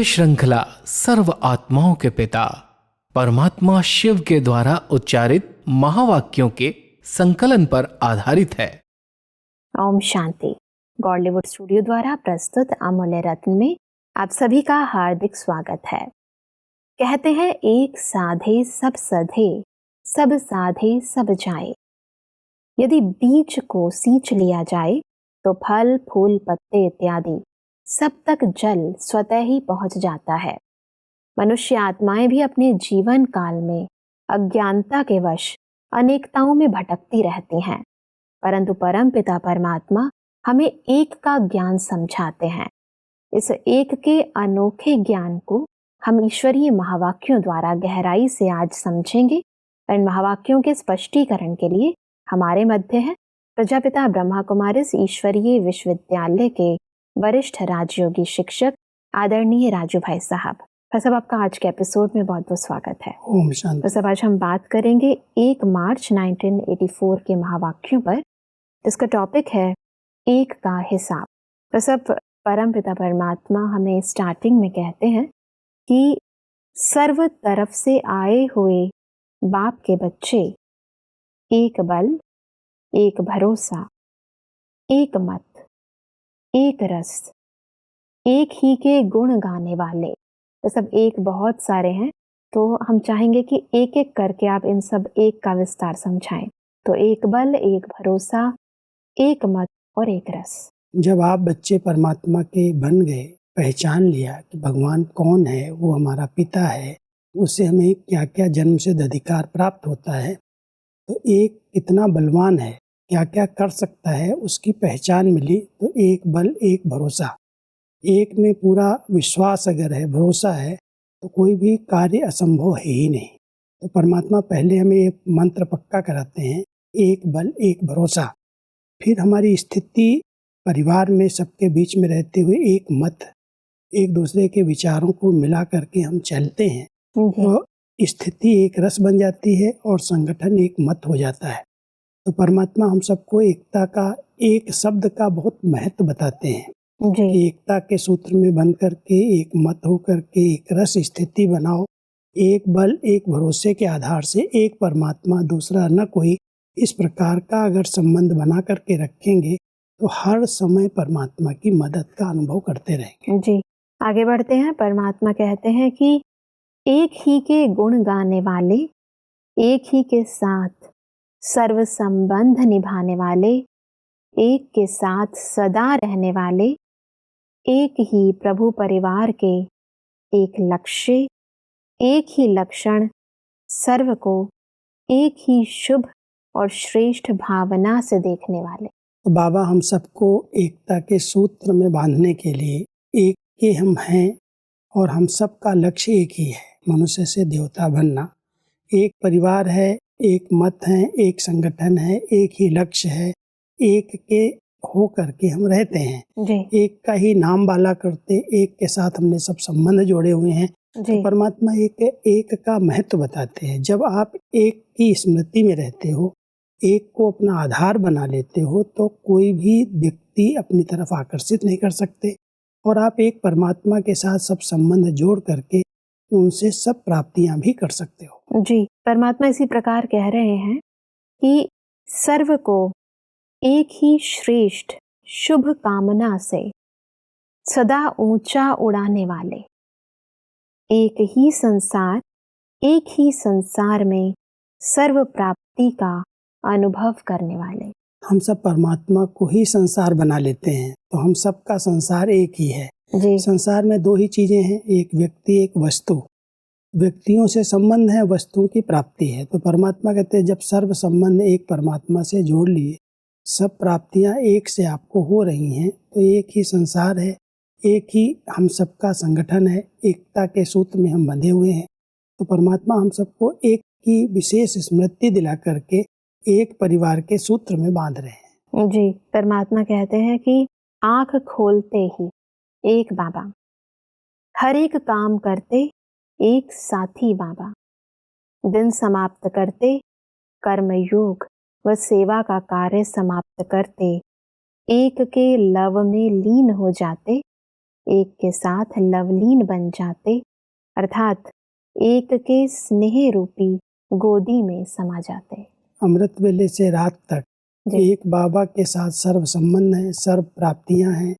श्रृंखला सर्व आत्माओं के पिता परमात्मा शिव के द्वारा उच्चारित महावाक्यों के संकलन पर आधारित है। ओम शांति। गॉडलीवुड स्टूडियो द्वारा प्रस्तुत अमूल्य रत्न में आप सभी का हार्दिक स्वागत है। कहते हैं एक साधे सब सधे, सब साधे सब जाए। यदि बीज को सींच लिया जाए तो फल फूल पत्ते इत्यादि सब तक जल स्वतः ही पहुंच जाता है। मनुष्य आत्माएं भी अपने जीवन काल में अज्ञानता के वश अनेकताओं में भटकती रहती हैं, परंतु परम पिता परमात्मा हमें एक का ज्ञान समझाते हैं। इस एक के अनोखे ज्ञान को हम ईश्वरीय महावाक्यों द्वारा गहराई से आज समझेंगे। इन महावाक्यों के स्पष्टीकरण के लिए हमारे मध्य है प्रजापिता ब्रह्मा कुमारिस ईश्वरीय विश्वविद्यालय के वरिष्ठ राजयोगी शिक्षक आदरणीय राजू भाई साहब। सब आपका आज के एपिसोड में बहुत बहुत स्वागत है। ओम शांति। सब आज हम बात करेंगे 1 मार्च 1984 के महावाक्यों पर, जिसका टॉपिक है एक का हिसाब। सब परम पिता परमात्मा हमें स्टार्टिंग में कहते हैं कि सर्व तरफ से आए हुए बाप के बच्चे, एक बल, एक भरोसा, एक मत, एक रस, एक ही के गुण गाने वाले। तो सब एक बहुत सारे हैं, तो हम चाहेंगे कि एक एक करके आप इन सब एक का विस्तार समझाएं। तो एक बल, एक भरोसा, एक मत और एक रस। जब आप बच्चे परमात्मा के बन गए, पहचान लिया कि भगवान कौन है, वो हमारा पिता है, उससे हमें क्या क्या जन्म सिद्ध अधिकार प्राप्त होता है, तो एक कितना बलवान है, क्या क्या कर सकता है, उसकी पहचान मिली। तो एक बल, एक भरोसा, एक में पूरा विश्वास अगर है, भरोसा है, तो कोई भी कार्य असंभव है ही नहीं। तो परमात्मा पहले हमें एक मंत्र पक्का कराते हैं, एक बल, एक भरोसा। फिर हमारी स्थिति परिवार में सबके बीच में रहते हुए एक मत, एक दूसरे के विचारों को मिला करके हम चलते हैं, तो स्थिति एक रस बन जाती है और संगठन एक मत हो जाता है। तो परमात्मा हम सबको एकता का, एक शब्द का बहुत महत्व बताते हैं कि एकता के सूत्र में बंध करके एक मत हो करके एक रस स्थिति बनाओ। एक बल, एक भरोसे के आधार से एक परमात्मा, दूसरा न कोई, इस प्रकार का अगर संबंध बना करके रखेंगे तो हर समय परमात्मा की मदद का अनुभव करते रहेंगे। जी, आगे बढ़ते हैं। परमात्मा कहते हैं कि एक ही के गुण गाने वाले, एक ही के साथ सर्व संबंध निभाने वाले, एक के साथ सदा रहने वाले, एक ही प्रभु परिवार के एक लक्ष्य, एक ही लक्षण, सर्व को एक ही शुभ और श्रेष्ठ भावना से देखने वाले। तो बाबा हम सबको एकता के सूत्र में बांधने के लिए, एक के हम हैं और हम सबका लक्ष्य एक ही है, मनुष्य से देवता बनना। एक परिवार है, एक मत है, एक संगठन है, एक ही लक्ष्य है, एक के हो करके हम रहते हैं जी। एक का ही नाम बाला करते, एक के साथ हमने सब संबंध जोड़े हुए हैं। तो परमात्मा एक का महत्व बताते हैं। जब आप एक की स्मृति में रहते हो, एक को अपना आधार बना लेते हो, तो कोई भी व्यक्ति अपनी तरफ आकर्षित नहीं कर सकते और आप एक परमात्मा के साथ सब संबंध जोड़ करके उनसे सब प्राप्तियां भी कर सकते हो। जी, परमात्मा इसी प्रकार कह रहे हैं कि सर्व को एक ही श्रेष्ठ शुभ कामना से सदा ऊंचा उड़ाने वाले, एक ही संसार, एक ही संसार में सर्व प्राप्ति का अनुभव करने वाले। हम सब परमात्मा को ही संसार बना लेते हैं, तो हम सबका संसार एक ही है। जी। संसार में दो ही चीजें हैं, एक व्यक्ति, एक वस्तु। व्यक्तियों से संबंध है, वस्तुओं की प्राप्ति है। तो परमात्मा कहते हैं जब सर्व संबंध एक परमात्मा से जोड़ लिए, सब प्राप्तियां एक से आपको हो रही हैं, तो एक ही संसार है, एक ही हम सबका संगठन है, एकता के सूत्र में हम बंधे हुए हैं। तो परमात्मा हम सबको एक की विशेष स्मृति दिला करके एक परिवार के सूत्र में बांध रहे हैं। जी, परमात्मा कहते हैं कि आंख खोलते ही एक बाबा, हर एक काम करते एक साथी बाबा, दिन समाप्त करते कर्मयोग व सेवा का कार्य समाप्त करते एक के लव में लीन हो जाते एक के साथ लवलीन बन जाते, अर्थात एक के स्नेह रूपी गोदी में समा जाते। अमृत वेले से रात तक जी। एक बाबा के साथ सर्व संबंध है, सर्व प्राप्तियां हैं,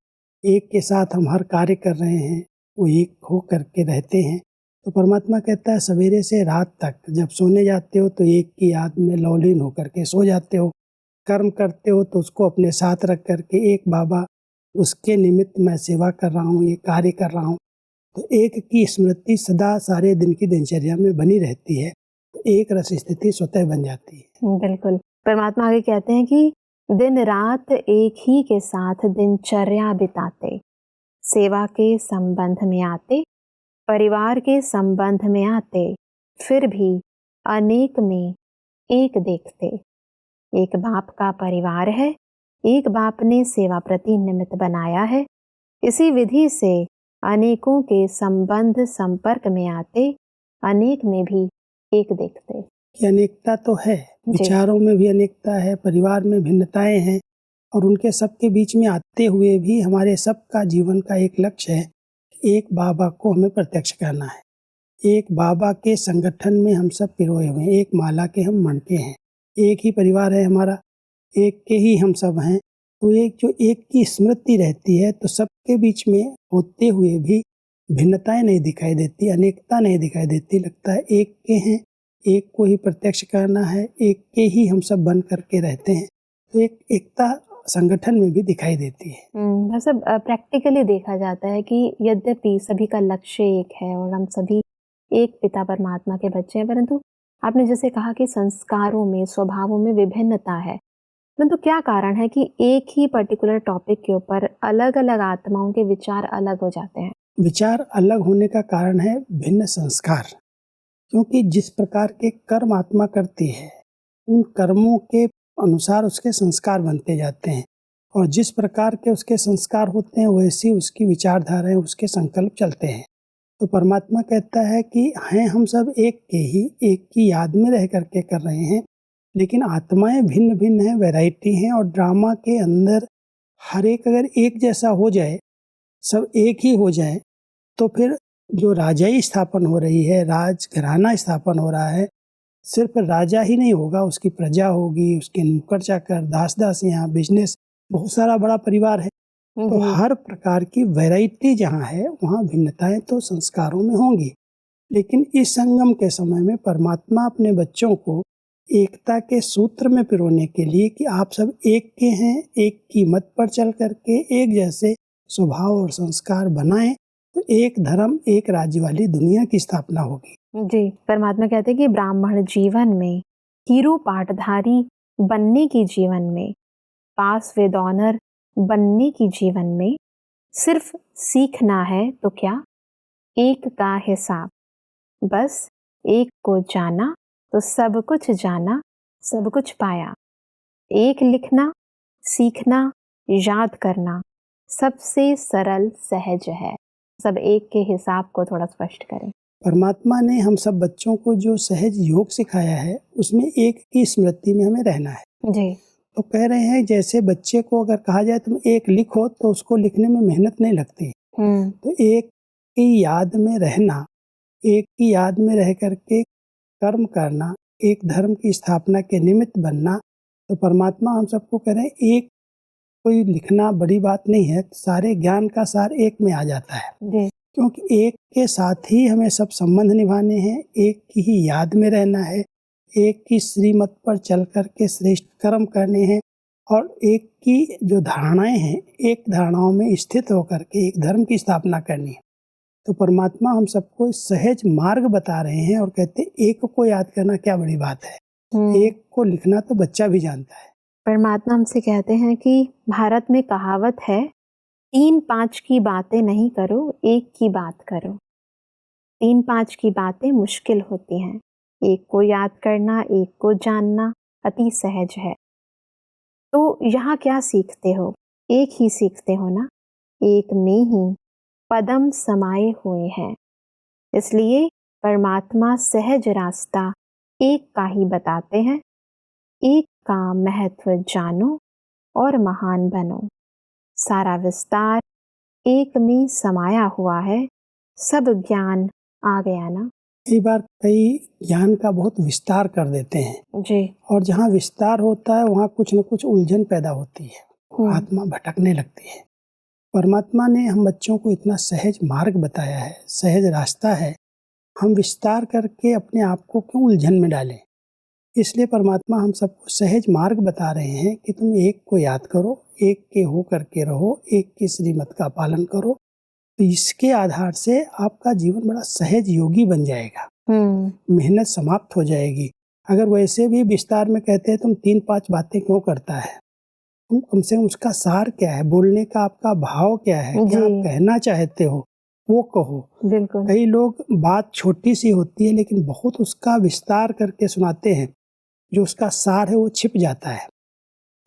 एक के साथ हम हर कार्य कर रहे हैं, वो एक हो करके रहते हैं। तो परमात्मा कहता है सवेरे से रात तक जब सोने जाते हो तो एक की याद में लवलीन होकर के सो जाते हो, कर्म करते हो तो उसको अपने साथ रख करके एक बाबा उसके निमित्त मैं सेवा कर रहा हूँ, ये कार्य कर रहा हूँ। तो एक की स्मृति सदा सारे दिन की दिनचर्या में बनी रहती है, तो एक रस स्थिति स्वतः बन जाती है। बिल्कुल। परमात्मा आगे कहते हैं कि दिन रात एक ही के साथ दिनचर्या बिताते, सेवा के संबंध में आते, परिवार के संबंध में आते, फिर भी अनेक में एक देखते। एक बाप का परिवार है, एक बाप ने सेवा प्रति निमित्त बनाया है। इसी विधि से अनेकों के संबंध संपर्क में आते, अनेक में भी एक देखते। कि अनेकता तो है, विचारों में भी अनेकता है, परिवार में भिन्नताएं हैं, और उनके सबके बीच में आते हुए भी हमारे सबका जीवन का एक लक्ष्य है, एक बाबा को हमें प्रत्यक्ष करना है। एक बाबा के संगठन में हम सब पिरोए हुए हैं, एक माला के हम मणके हैं, एक ही परिवार है हमारा, एक के ही हम सब हैं। तो एक जो एक की स्मृति रहती है तो सबके बीच में होते हुए भी भिन्नताएं नहीं दिखाई देती, अनेकता नहीं दिखाई देती, लगता है एक के हैं, एक को ही प्रत्यक्ष करना है, एक के ही हम सब बन करके रहते हैं। तो एक एकता संगठन में भी दिखाई देती है। मतलब प्रैक्टिकली देखा जाता है कि यद्यपि सभी का लक्ष्य एक है और हम सभी एक पिता परमात्मा के बच्चे हैं, परंतु आपने जैसे कहा कि संस्कारों में, स्वभावों में विभिन्नता है, परंतु क्या कारण है कि एक ही पर्टिकुलर टॉपिक के ऊपर अलग अलग आत्माओं के विचार अलग हो जाते हैं? विचार अलग होने का कारण है भिन्न संस्कार, क्योंकि जिस प्रकार के कर्म आत्मा करती है उन कर्मों के अनुसार उसके संस्कार बनते जाते हैं, और जिस प्रकार के उसके संस्कार होते हैं वैसी उसकी विचारधाराएं, उसके संकल्प चलते हैं। तो परमात्मा कहता है कि हैं हम सब एक के ही, एक की याद में रह करके कर रहे हैं, लेकिन आत्माएं भिन्न भिन्न हैं, वैरायटी हैं, और ड्रामा के अंदर हर एक अगर एक जैसा हो जाए, सब एक ही हो जाए, तो फिर जो राजाई स्थापन हो रही है, राजघराना स्थापन हो रहा है, सिर्फ राजा ही नहीं होगा, उसकी प्रजा होगी, उसके नौकर चाकर, दास दासियां, बिजनेस, बहुत सारा बड़ा परिवार है। तो हर प्रकार की वैरायटी जहाँ है वहाँ भिन्नताएं तो संस्कारों में होंगी, लेकिन इस संगम के समय में परमात्मा अपने बच्चों को एकता के सूत्र में पिरोने के लिए कि आप सब एक के हैं, एक की मत पर चल करके एक जैसे स्वभाव और संस्कार बनाएं, तो एक धर्म एक राज्य वाली दुनिया की स्थापना होगी। जी, परमात्मा कहते हैं कि ब्राह्मण जीवन में, हीरो पाठधारी बनने की जीवन में, पास विद ऑनर बनने की जीवन में सिर्फ सीखना है तो क्या, एक का हिसाब, बस एक को जाना तो सब कुछ जाना, सब कुछ पाया। एक लिखना, सीखना, याद करना सबसे सरल सहज है। सब एक के हिसाब को थोड़ा स्पष्ट करें। परमात्मा ने हम सब बच्चों को जो सहज योग सिखाया है उसमें एक की स्मृति में हमें रहना है। जी। तो कह रहे हैं जैसे बच्चे को अगर कहा जाए तुम एक लिखो तो उसको लिखने में मेहनत नहीं लगती। तो एक की याद में रहना, एक की याद में रह करके कर्म करना, एक धर्म की स्थापना के निमित्त बनना। तो परमात्मा हम सबको कह रहे हैं एक कोई लिखना बड़ी बात नहीं है, सारे ज्ञान का सार एक में आ जाता है। जी। क्योंकि एक के साथ ही हमें सब संबंध निभाने हैं, एक की ही याद में रहना है, एक की श्रीमत पर चल कर के श्रेष्ठ कर्म करने हैं, और एक की जो धारणाएं हैं एक धारणाओं में स्थित होकर के एक धर्म की स्थापना करनी है। तो परमात्मा हम सबको सहज मार्ग बता रहे हैं और कहते हैं एक को याद करना क्या बड़ी बात है, एक को लिखना तो बच्चा भी जानता है। परमात्मा हमसे कहते हैं कि भारत में कहावत है, 3-5 की बातें नहीं करो, एक की बात करो। 3-5 की बातें मुश्किल होती हैं, एक को याद करना, एक को जानना अति सहज है। तो यहाँ क्या सीखते हो? एक ही सीखते हो ना, एक में ही पदम समाये हुए हैं। इसलिए परमात्मा सहज रास्ता एक का ही बताते हैं। एक का महत्व जानो और महान बनो। सारा विस्तार एक में समाया हुआ है, सब ज्ञान आ गया ना। कई बार कई ज्ञान का बहुत विस्तार कर देते हैं जी। और जहाँ विस्तार होता है वहाँ कुछ न कुछ उलझन पैदा होती है, आत्मा भटकने लगती है। परमात्मा ने हम बच्चों को इतना सहज मार्ग बताया है, सहज रास्ता है, हम विस्तार करके अपने आप को क्यों उलझन में डालें। इसलिए परमात्मा हम सबको सहज मार्ग बता रहे हैं कि तुम एक को याद करो, एक के हो करके रहो, एक की श्रीमत का पालन करो, तो इसके आधार से आपका जीवन बड़ा सहज योगी बन जाएगा। मेहनत समाप्त हो जाएगी। अगर वैसे भी विस्तार में कहते हैं तुम 3-5 बातें क्यों करता है, तुम कम से कम उसका सार क्या है, बोलने का आपका भाव क्या है, क्या आप कहना चाहते हो वो कहो। बिल्कुल। कई लोग बात छोटी सी होती है लेकिन बहुत उसका विस्तार करके सुनाते हैं, जो उसका सार है वो छिप जाता है।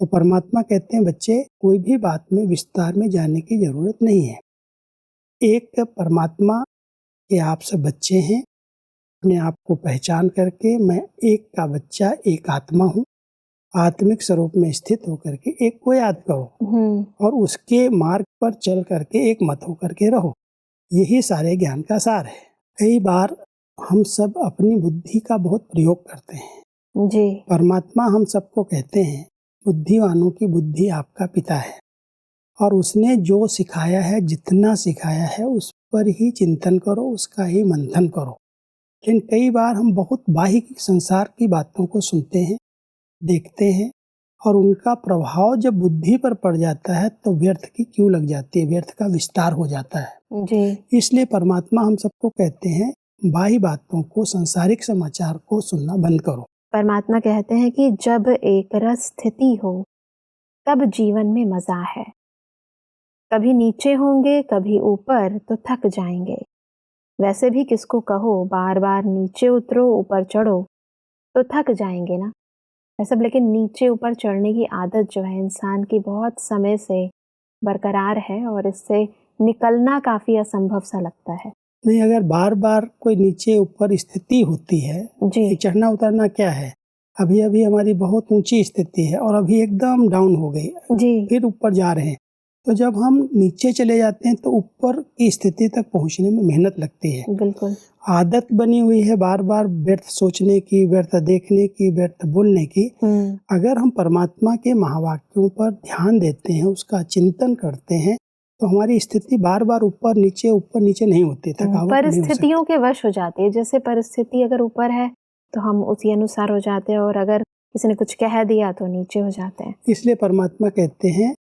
तो परमात्मा कहते हैं बच्चे कोई भी बात में विस्तार में जाने की जरूरत नहीं है। एक परमात्मा के आप सब बच्चे हैं, अपने आप को पहचान करके मैं एक का बच्चा, एक आत्मा हूँ, आत्मिक स्वरूप में स्थित होकर के एक को याद करो और उसके मार्ग पर चल करके एक मत होकर के रहो। यही सारे ज्ञान का सार है। कई बार हम सब अपनी बुद्धि का बहुत प्रयोग करते हैं। जी। परमात्मा हम सबको कहते हैं बुद्धिवानों की बुद्धि आपका पिता है और उसने जो सिखाया है, जितना सिखाया है उस पर ही चिंतन करो, उसका ही मंथन करो। लेकिन कई बार हम बहुत बाह्य संसार की बातों को सुनते हैं, देखते हैं और उनका प्रभाव जब बुद्धि पर पड़ जाता है तो व्यर्थ की क्यों लग जाती है, व्यर्थ का विस्तार हो जाता है। जी। इसलिए परमात्मा हम सबको कहते हैं बाह्य बातों को, सांसारिक समाचार को सुनना बंद करो। परमात्मा कहते हैं कि जब एक रस स्थिति हो तब जीवन में मजा है। कभी नीचे होंगे कभी ऊपर तो थक जाएंगे। वैसे भी किसको कहो बार बार नीचे उतरो ऊपर चढ़ो तो थक जाएंगे ना। ऐसा, लेकिन नीचे ऊपर चढ़ने की आदत जो है इंसान की बहुत समय से बरकरार है और इससे निकलना काफी असंभव सा लगता है। नहीं, अगर बार बार कोई नीचे ऊपर स्थिति होती है, जी। चढ़ना उतरना क्या है, अभी अभी हमारी बहुत ऊंची स्थिति है और अभी एकदम डाउन हो गई, जी। फिर ऊपर जा रहे हैं। तो जब हम नीचे चले जाते हैं तो ऊपर की स्थिति तक पहुंचने में मेहनत लगती है। बिल्कुल। आदत बनी हुई है बार बार व्यर्थ सोचने की, व्यर्थ देखने की, व्यर्थ बोलने की। अगर हम परमात्मा के महावाक्यों पर ध्यान देते हैं, उसका चिंतन करते हैं, तो हमारी स्थिति बार बार ऊपर नीचे नहीं होती, थकावट परिस्थितियों के वश हो जाती है। जैसे परिस्थिति अगर ऊपर है तो हम उसी अनुसार हो जाते हैं और अगर किसी ने कुछ कह दिया तो नीचे हो जाते हैं। इसलिए परमात्मा कहते हैं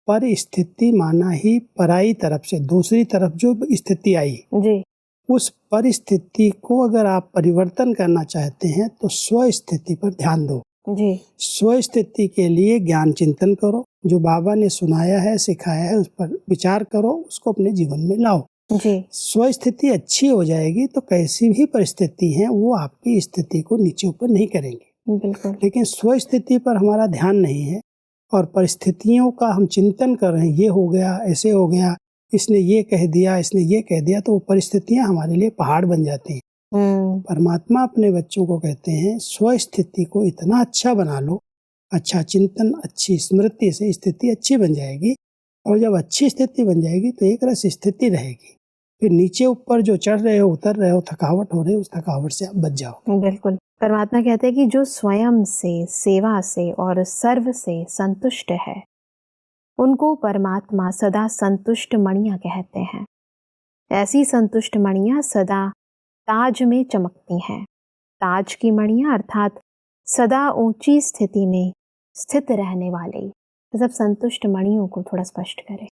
परिस्थिति माना ही पराई तरफ से, दूसरी तरफ जो स्थिति आई जी, उस परिस्थिति को अगर आप परिवर्तन करना चाहते हैं तो स्व स्थिति पर ध्यान दो। जी। स्व स्थिति के लिए ज्ञान चिंतन करो, जो बाबा ने सुनाया है, सिखाया है, उस पर विचार करो, उसको अपने जीवन में लाओ। जी। स्व स्थिति अच्छी हो जाएगी तो कैसी भी परिस्थिति है वो आपकी स्थिति को नीचे ऊपर नहीं करेंगे। बिल्कुल। लेकिन स्व स्थिति पर हमारा ध्यान नहीं है और परिस्थितियों का हम चिंतन कर रहे हैं, ये हो गया, ऐसे हो गया, इसने ये कह दिया, इसने ये कह दिया, तो वो परिस्थितियां हमारे लिए पहाड़ बन जाती हैं। परमात्मा अपने बच्चों को कहते हैं स्व स्थिति को इतना अच्छा बना लो, अच्छा चिंतन, अच्छी स्मृति से स्थिति अच्छी बन जाएगी और जब अच्छी स्थिति बन जाएगी तो एक रस स्थिति रहेगी। फिर नीचे ऊपर जो चढ़ रहे हो, उतर रहे हो, थकावट हो रही है, उस थकावट से आप बच जाओ। बिल्कुल। परमात्मा कहते हैं कि जो स्वयं से, सेवा से और सर्व से संतुष्ट है उनको परमात्मा सदा संतुष्ट मणियां कहते हैं। ऐसी संतुष्ट मणियां सदा ताज में चमकती हैं। ताज की मणियां अर्थात सदा ऊंची स्थिति में स्थित रहने वाली। तो सब संतुष्ट मणियों को थोड़ा स्पष्ट करें।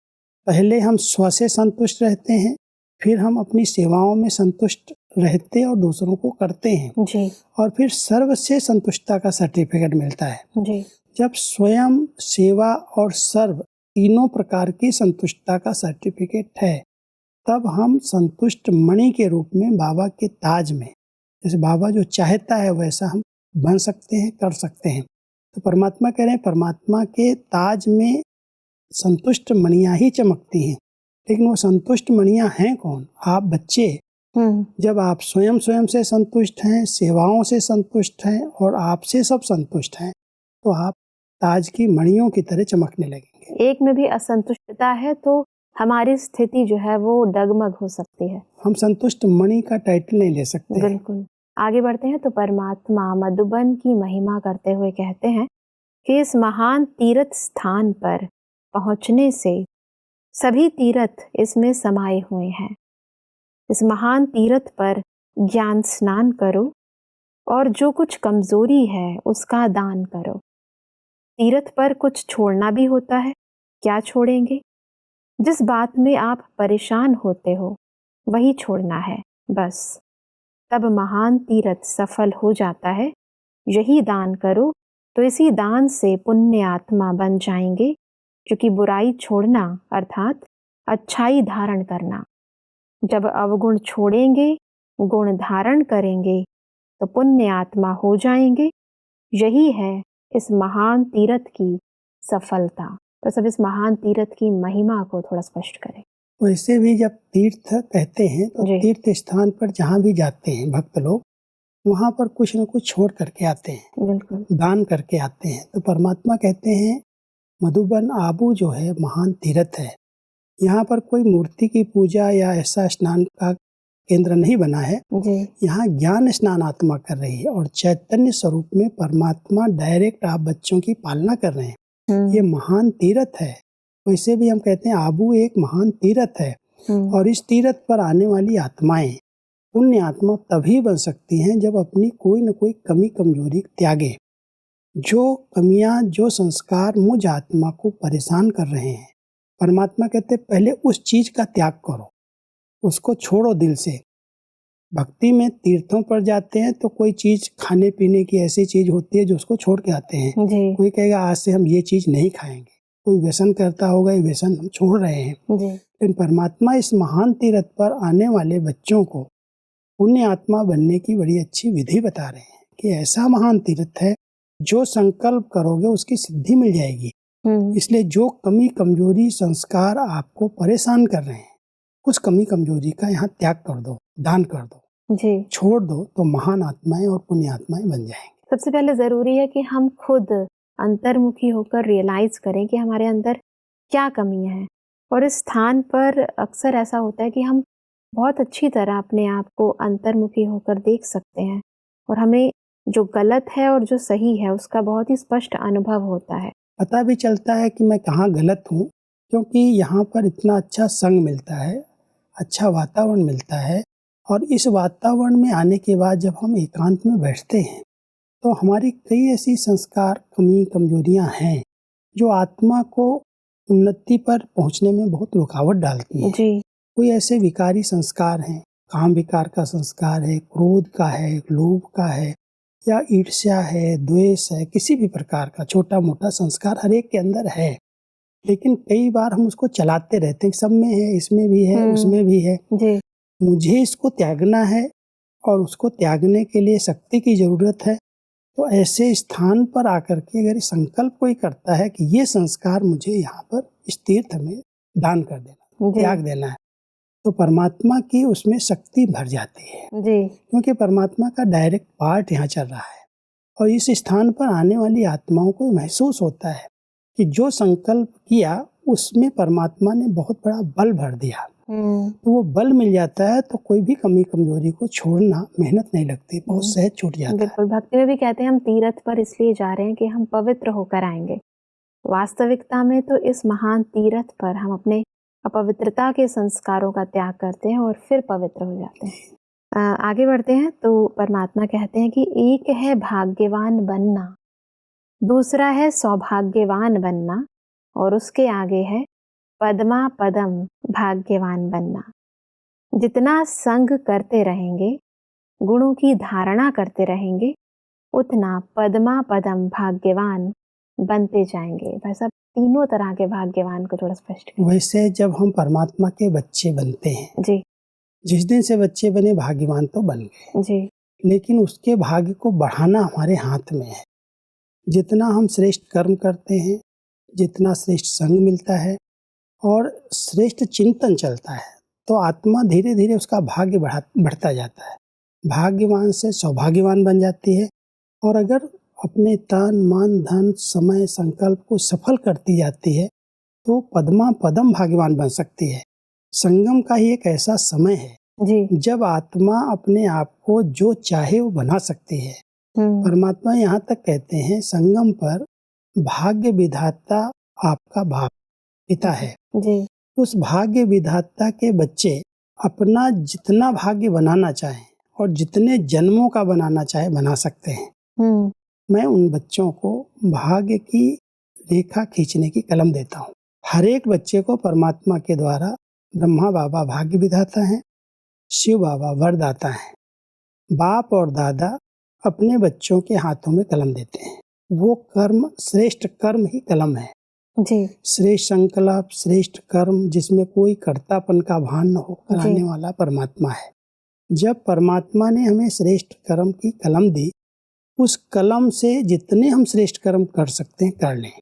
पहले हम स्व से संतुष्ट रहते हैं, फिर हम अपनी सेवाओं में संतुष्ट रहते और दूसरों को करते हैं जी। और फिर सर्व से संतुष्टता का सर्टिफिकेट मिलता है। जी। जब स्वयं, सेवा और सर्व तीनों प्रकार की संतुष्टता का सर्टिफिकेट है तब हम संतुष्ट मणि के रूप में बाबा के ताज में, जैसे बाबा जो चाहता है वैसा हम बन सकते हैं, कर सकते हैं। तो परमात्मा कह रहे हैं परमात्मा के ताज में संतुष्ट मणियां ही चमकती हैं, लेकिन वो संतुष्ट मणियां हैं कौन? आप बच्चे। जब आप स्वयं से संतुष्ट हैं, सेवाओं से संतुष्ट हैं और आपसे सब संतुष्ट हैं तो आप ताज की मणियों की तरह चमकने लगेंगे। एक में भी असंतुष्टता है तो हमारी स्थिति जो है वो डगमग हो सकती है। हम संतुष्ट मणि का टाइटल नहीं ले सकते। बिल्कुल। आगे बढ़ते हैं तो परमात्मा मधुबन की महिमा करते हुए कहते हैं कि इस महान तीर्थ स्थान पर पहुंचने से सभी तीर्थ इसमें समाये हुए हैं। इस महान तीर्थ पर ज्ञान स्नान करो और जो कुछ कमजोरी है उसका दान करो। तीर्थ पर कुछ छोड़ना भी होता है। क्या छोड़ेंगे? जिस बात में आप परेशान होते हो वही छोड़ना है बस। तब महान तीर्थ सफल हो जाता है। यही दान करो तो इसी दान से पुण्य आत्मा बन जाएंगे, क्योंकि बुराई छोड़ना अर्थात अच्छाई धारण करना। जब अवगुण छोड़ेंगे, गुण धारण करेंगे तो पुण्य आत्मा हो जाएंगे। यही है इस महान तीर्थ की सफलता। तो सब इस महान तीर्थ की महिमा को थोड़ा स्पष्ट करें। वैसे भी जब तीर्थ कहते हैं तो जी। तीर्थ स्थान पर जहाँ भी जाते हैं भक्त लोग, वहाँ पर कुछ न कुछ छोड़ करके आते हैं, बिल्कुल। दान करके आते हैं। तो परमात्मा कहते हैं मधुबन आबू जो है महान तीर्थ है। यहाँ पर कोई मूर्ति की पूजा या ऐसा स्नान का केंद्र नहीं बना है। जी। यहाँ ज्ञान स्नान आत्मा कर रही है और चैतन्य स्वरूप में परमात्मा डायरेक्ट आप बच्चों की पालना कर रहे हैं। ये महान तीर्थ है। वैसे भी हम कहते हैं आबू एक महान तीर्थ है। और इस तीर्थ पर आने वाली आत्माएं पुण्य आत्मा तभी बन सकती हैं जब अपनी कोई न कोई कमी कमजोरी त्यागे। जो कमियां, जो संस्कार मुझ आत्मा को परेशान कर रहे हैं, परमात्मा कहते पहले उस चीज का त्याग करो, उसको छोड़ो दिल से। भक्ति में तीर्थों पर जाते हैं तो कोई चीज खाने पीने की ऐसी चीज होती है जो उसको छोड़ के आते हैं। जी। कोई कहेगा आज से हम ये चीज नहीं खाएंगे। कोई व्यसन करता होगा, ये व्यसन हम छोड़ रहे हैं। जी। लेकिन परमात्मा इस महान तीर्थ पर आने वाले बच्चों को पुण्य आत्मा बनने की बड़ी अच्छी विधि बता रहे हैं कि ऐसा महान तीर्थ है जो संकल्प करोगे उसकी सिद्धि मिल जाएगी। इसलिए जो कमी कमजोरी संस्कार आपको परेशान कर रहे हैं, उस कमी कमजोरी का यहाँ त्याग कर दो, दान कर दो, जी। छोड़ दो, तो महान आत्माएं और पुण्य आत्माएं बन जाएंगी। सबसे पहले जरूरी है कि हम खुद अंतर्मुखी होकर रियलाइज करें कि हमारे अंदर क्या कमियां हैं। और इस स्थान पर अक्सर ऐसा होता है कि हम बहुत अच्छी तरह अपने आप को अंतर्मुखी होकर देख सकते हैं और हमें जो गलत है और जो सही है उसका बहुत ही स्पष्ट अनुभव होता है। पता भी चलता है कि मैं कहाँ गलत हूँ, क्योंकि यहाँ पर इतना अच्छा संग मिलता है, अच्छा वातावरण मिलता है। और इस वातावरण में आने के बाद जब हम एकांत में बैठते हैं तो हमारी कई ऐसी संस्कार, कमी, कमजोरियाँ हैं जो आत्मा को उन्नति पर पहुँचने में बहुत रुकावट डालती हैं। जी। कोई ऐसे विकारी संस्कार हैं, काम विकार का संस्कार है, क्रोध का है, लोभ का है, या ईर्ष्या है, द्वेष है, किसी भी प्रकार का छोटा मोटा संस्कार हर एक के अंदर है। लेकिन कई बार हम उसको चलाते रहते हैं, सब में है, इसमें भी है, उसमें भी है। जी। मुझे इसको त्यागना है और उसको त्यागने के लिए शक्ति की जरूरत है। तो ऐसे स्थान पर आकर के अगर संकल्प कोई करता है कि ये संस्कार मुझे यहाँ पर इस तीर्थ में दान कर देना, त्याग देना है, तो परमात्मा की उसमें शक्ति भर जाती है। जी। क्योंकि परमात्मा का डायरेक्ट पार्ट यहाँ चल रहा है और इस स्थान पर आने वाली आत्माओं को महसूस होता है कि जो संकल्प किया उसमें परमात्मा ने बहुत बड़ा बल भर दिया। तो वो बल मिल जाता है तो कोई भी कमी कमजोरी को छोड़ना मेहनत नहीं लगती, बहुत सहज छूट जाता है। बिल्कुल। भक्ति में भी कहते हैं हम तीर्थ पर इसलिए जा रहे हैं कि हम पवित्र होकर आएंगे। वास्तविकता में तो इस महान तीर्थ पर हम अपने अपवित्रता के संस्कारों का त्याग करते हैं और फिर पवित्र हो जाते हैं। आगे बढ़ते हैं तो परमात्मा कहते हैं कि एक है भाग्यवान बनना, दूसरा है सौभाग्यवान बनना और उसके आगे है पद्मा पदम भाग्यवान बनना। जितना संग करते रहेंगे, गुणों की धारणा करते रहेंगे, उतना पद्मा पदम भाग्यवान बनते जाएंगे। भाई साहब, तीनों तरह के भाग्यवान को थोड़ा स्पष्ट करें। वैसे जब हम परमात्मा के बच्चे बनते हैं, जी, जिस दिन से बच्चे बने भाग्यवान तो बन गए जी, लेकिन उसके भाग्य को बढ़ाना हमारे हाथ में है। जितना हम श्रेष्ठ कर्म करते हैं, जितना श्रेष्ठ संग मिलता है और श्रेष्ठ चिंतन चलता है, तो आत्मा धीरे धीरे उसका भाग्य बढ़ता जाता है। भाग्यवान से सौभाग्यवान बन जाती है और अगर अपने तन मन धन समय संकल्प को सफल करती जाती है तो पद्मा पदम भाग्यवान बन सकती है। संगम का ही एक ऐसा समय है जी। जब आत्मा अपने आप को जो चाहे वो बना सकती है। परमात्मा यहाँ तक कहते हैं संगम पर भाग्य विधाता आपका बाप पिता है जी। उस भाग्य विधाता के बच्चे अपना जितना भाग्य बनाना चाहें और जितने जन्मों का बनाना चाहे बना सकते हैं। मैं उन बच्चों को भाग्य की रेखा खींचने की कलम देता हूँ। हर एक बच्चे को परमात्मा के द्वारा ब्रह्मा बाबा भाग्य विधाता हैं, शिव बाबा वरदाता हैं। बाप और दादा अपने बच्चों के हाथों में कलम देते हैं। वो कर्म श्रेष्ठ कर्म ही कलम है जी। श्रेष्ठ संकल्प श्रेष्ठ कर्म जिसमें कोई कर्तापन का भान न हो कराने वाला परमात्मा है। जब परमात्मा ने हमें श्रेष्ठ कर्म की कलम दी, उस कलम से जितने हम श्रेष्ठ कर्म कर सकते हैं कर लें,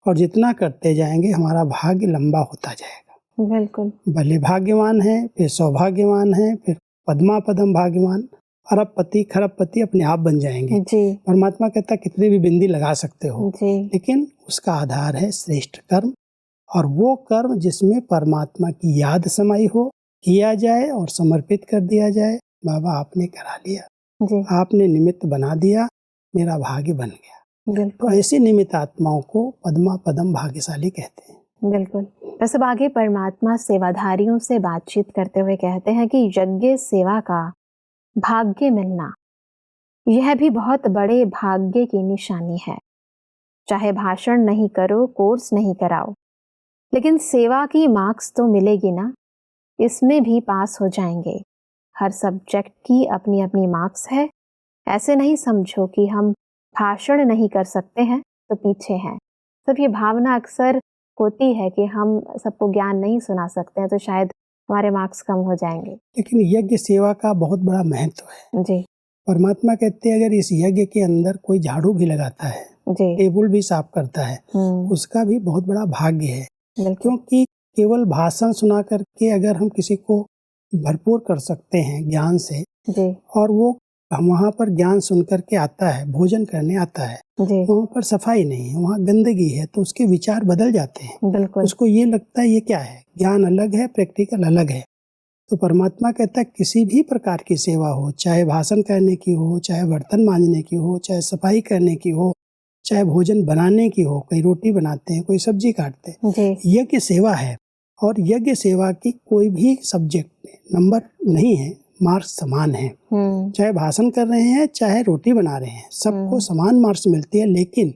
और जितना करते जाएंगे हमारा भाग्य लंबा होता जाएगा। बिल्कुल। भले भाग्यवान है, फिर सौभाग्यवान है, फिर पद्मा पदम भाग्यवान, अरबपति खरबपति अपने आप बन जाएंगे जी। परमात्मा कहता कितने भी बिंदी लगा सकते हो जी। लेकिन उसका आधार है श्रेष्ठ कर्म, और वो कर्म जिसमें परमात्मा की याद समाई हो किया जाए और समर्पित कर दिया जाए। बाबा आपने करा लिया जी। आपने निमित्त बना दिया, मेरा भाग्य बन गया। तो ऐसी निमित्त आत्माओं को पद्मा पदम भाग्यशाली कहते हैं। बिल्कुल। बस अब आगे परमात्मा सेवाधारियों से बातचीत करते हुए कहते हैं कि यज्ञ सेवा का भाग्य मिलना यह भी बहुत बड़े भाग्य की निशानी है। चाहे भाषण नहीं करो, कोर्स नहीं कराओ, लेकिन सेवा की मार्क्स तो मिलेगी ना, इसमें भी पास हो जाएंगे। हर सब्जेक्ट की अपनी अपनी मार्क्स है। ऐसे नहीं समझो कि हम भाषण नहीं कर सकते हैं तो पीछे हैं। सब ये भावना अक्सर होती है कि हम सबको ज्ञान नहीं सुना सकते हैं तो शायद हमारे मार्क्स कम हो जाएंगे। लेकिन यज्ञ सेवा का बहुत बड़ा महत्व है जी। परमात्मा कहते हैं अगर इस यज्ञ के अंदर कोई झाड़ू भी लगाता है जी, टेबल भी साफ करता है, उसका भी बहुत बड़ा भाग्य है। क्योंकि केवल भाषण सुना करके अगर हम किसी को भरपूर कर सकते हैं ज्ञान से जी, और वो वहाँ पर ज्ञान सुन करके आता है, भोजन करने आता है, वहाँ पर सफाई नहीं है, वहाँ गंदगी है, तो उसके विचार बदल जाते हैं। बिल्कुल। उसको ये लगता है ये क्या है, ज्ञान अलग है, प्रैक्टिकल अलग है। तो परमात्मा कहता है किसी भी प्रकार की सेवा हो, चाहे भाषण करने की हो, चाहे बर्तन मांजने की हो, चाहे सफाई करने की हो, चाहे भोजन बनाने की हो, कोई रोटी बनाते हैं, कोई सब्जी काटते हैं, यज्ञ सेवा है। और यज्ञ सेवा की कोई भी सब्जेक्ट नंबर नहीं है, मार्क्स समान है। चाहे भाषण कर रहे हैं चाहे रोटी बना रहे हैं, सबको समान मार्क्स मिलती है, लेकिन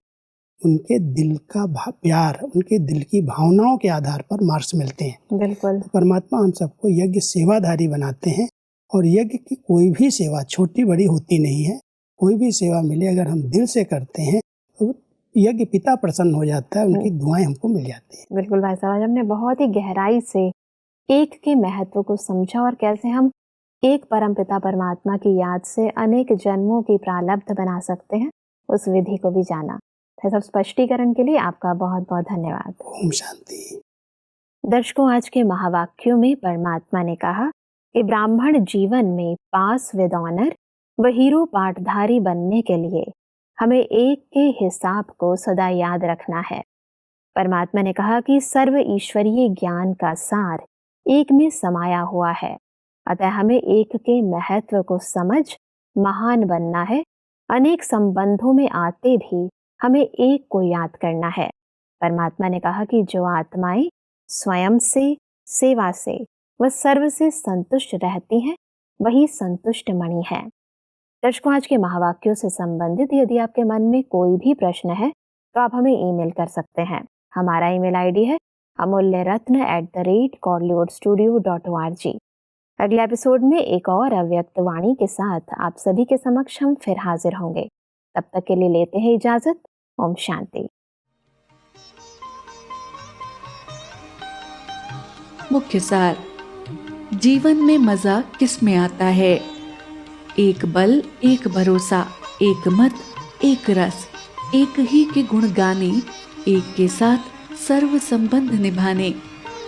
उनके दिल का प्यार, उनके दिल की भावनाओं के आधार पर मार्क्स मिलते हैं। बिल्कुल। तो परमात्मा हम सबको यज्ञ सेवाधारी बनाते हैं, और यज्ञ की कोई भी सेवा छोटी बड़ी होती नहीं है। कोई भी सेवा मिले अगर हम दिल से करते हैं तो यज्ञ पिता प्रसन्न हो जाता है, उनकी दुआएं हमको मिल जाती हैं। बिल्कुल भाई साहब, हमने बहुत ही गहराई से एक के महत्व को समझा और कैसे हम एक परमपिता परमात्मा की याद से अनेक जन्मों की प्रारब्ध बना सकते हैं, उस विधि को भी जाना। सब स्पष्टीकरण के लिए आपका बहुत बहुत धन्यवाद। ओम शांति। दर्शकों, आज के महावाक्यों में परमात्मा ने कहा कि ब्राह्मण जीवन में पास विद ऑनर व हीरो पाठधारी बनने के लिए हमें एक के हिसाब को सदा याद रखना है। परमात्मा ने कहा कि सर्व ईश्वरीय ज्ञान का सार एक में समाया हुआ है, अतः हमें एक के महत्व को समझ महान बनना है। अनेक संबंधों में आते भी हमें एक को याद करना है। परमात्मा ने कहा कि जो आत्माएं स्वयं से, सेवा से व सर्व से संतुष्ट रहती हैं, वही संतुष्ट मणि है। दर्शकों, आज के महावाक्यों से संबंधित यदि आपके मन में कोई भी प्रश्न है तो आप हमें ईमेल कर सकते हैं। हमारा ईमेल आईडी है amulyaratna@godlywoodstudio.org। अगले एपिसोड में एक और अव्यक्त वाणी के साथ आप सभी के समक्ष हम फिर हाजिर होंगे। तब तक के लिए लेते हैं इजाजत। ओम शांति। मुख्य सार। जीवन में मजा किस में आता है? एक बल, एक भरोसा, एक मत, एक रस, एक ही के गुण गाने, एक के साथ सर्व संबंध निभाने,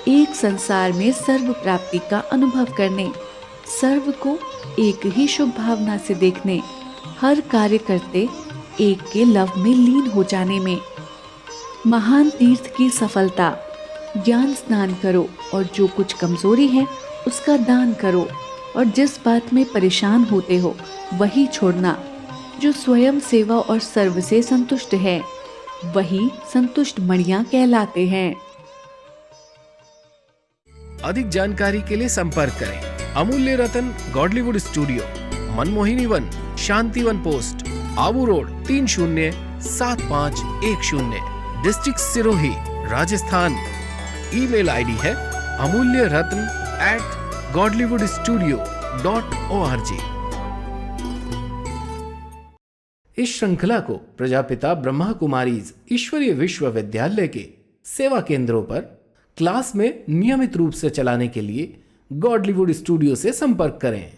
एक संसार में सर्व प्राप्ति का अनुभव करने, सर्व को एक ही शुभ भावना से देखने, हर कार्य करते एक के लव में लीन हो जाने में। महान तीर्थ की सफलता ज्ञान स्नान करो और जो कुछ कमजोरी है उसका दान करो, और जिस बात में परेशान होते हो वही छोड़ना। जो स्वयं सेवा और सर्व से संतुष्ट है वही संतुष्ट मणियां कहलाते हैं। अधिक जानकारी के लिए संपर्क करें Amulya Ratan Godlywood Studio, Manmohini Van, Shantivan post, Abu road 307510, district Sirohi, Rajasthan. Email ID है amulyaratn@godlywoodstudio.org। इस श्रृंखला को प्रजापिता ब्रह्मा कुमारीज ईश्वरीय विश्वविद्यालय के सेवा केंद्रों पर क्लास में नियमित रूप से चलाने के लिए गॉडलीवुड स्टूडियो से संपर्क करें।